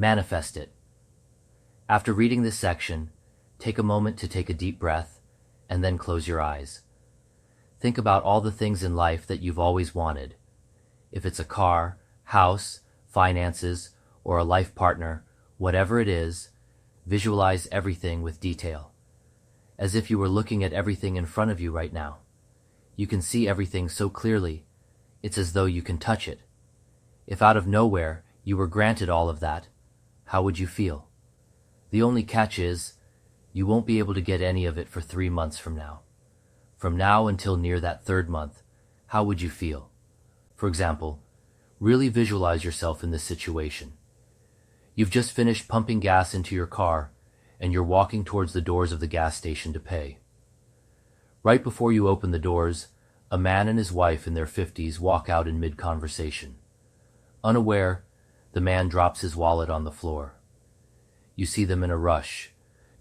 Manifest it. After reading this section, take a moment to take a deep breath and then close your eyes. Think about all the things in life that you've always wanted. If it's a car, house, finances, or a life partner, whatever it is, visualize everything with detail, as if you were looking at everything in front of you right now. You can see everything so clearly, it's as though you can touch it. If out of nowhere you were granted all of that, how would you feel? The only catch is, you won't be able to get any of it for 3 months from now. From now until near that 3rd month, how would you feel? For example, really visualize yourself in this situation. You've just finished pumping gas into your car, and you're walking towards the doors of the gas station to pay. Right before you open the doors, a man and his wife in their 50s walk out in mid-conversation. Unaware, the man drops his wallet on the floor. You see them in a rush,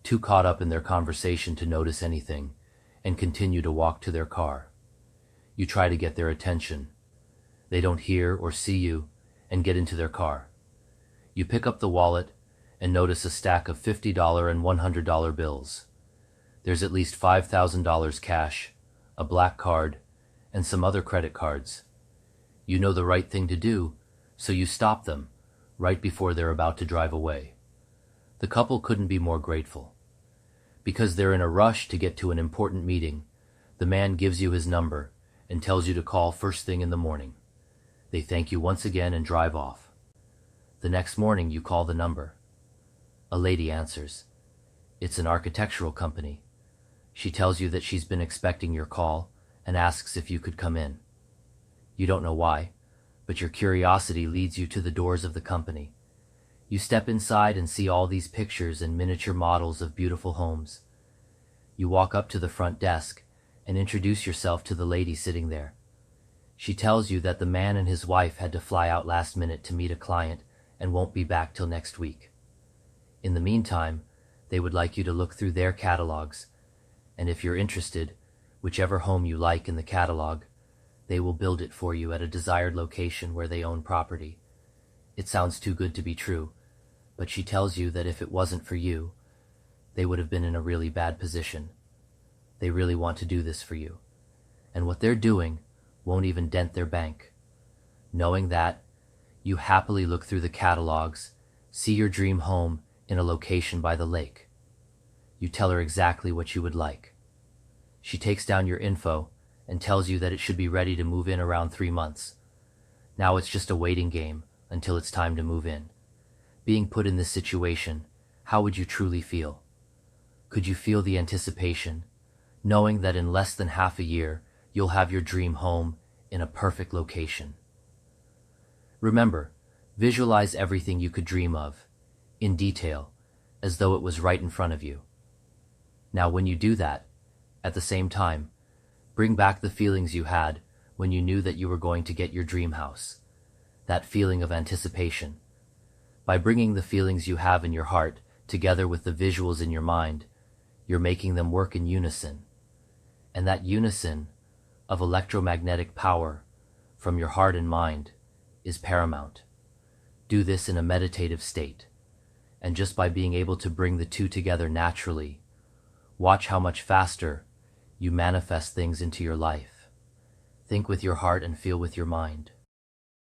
too caught up in their conversation to notice anything, and continue to walk to their car. You try to get their attention. They don't hear or see you, and get into their car. You pick up the wallet and notice a stack of $50 and $100 bills. There's at least $5,000 cash, a black card, and some other credit cards. You know the right thing to do, so you stop them right before they're about to drive away. The couple couldn't be more grateful. Because they're in a rush to get to an important meeting, the man gives you his number and tells you to call first thing in the morning. They thank you once again and drive off. The next morning you call the number. A lady answers. It's an architectural company. She tells you that she's been expecting your call and asks if you could come in. You don't know why, but your curiosity leads you to the doors of the company. You step inside and see all these pictures and miniature models of beautiful homes. You walk up to the front desk and introduce yourself to the lady sitting there. She tells you that the man and his wife had to fly out last minute to meet a client and won't be back till next week. In the meantime, they would like you to look through their catalogs, and if you're interested, whichever home you like in the catalog, they will build it for you at a desired location where they own property. It sounds too good to be true, but she tells you that if it wasn't for you, they would have been in a really bad position. They really want to do this for you, and what they're doing won't even dent their bank. Knowing that, you happily look through the catalogs, see your dream home in a location by the lake. You tell her exactly what you would like. She takes down your info and tells you that it should be ready to move in around 3 months. Now it's just a waiting game until it's time to move in. Being put in this situation, how would you truly feel? Could you feel the anticipation, knowing that in less than half a year, you'll have your dream home in a perfect location? Remember, visualize everything you could dream of, in detail, as though it was right in front of you. Now when you do that, at the same time, bring back the feelings you had when you knew that you were going to get your dream house, that feeling of anticipation. By bringing the feelings you have in your heart together with the visuals in your mind, you're making them work in unison. And that unison of electromagnetic power from your heart and mind is paramount. Do this in a meditative state, and just by being able to bring the two together naturally, watch how much faster you manifest things into your life. Think with your heart and feel with your mind.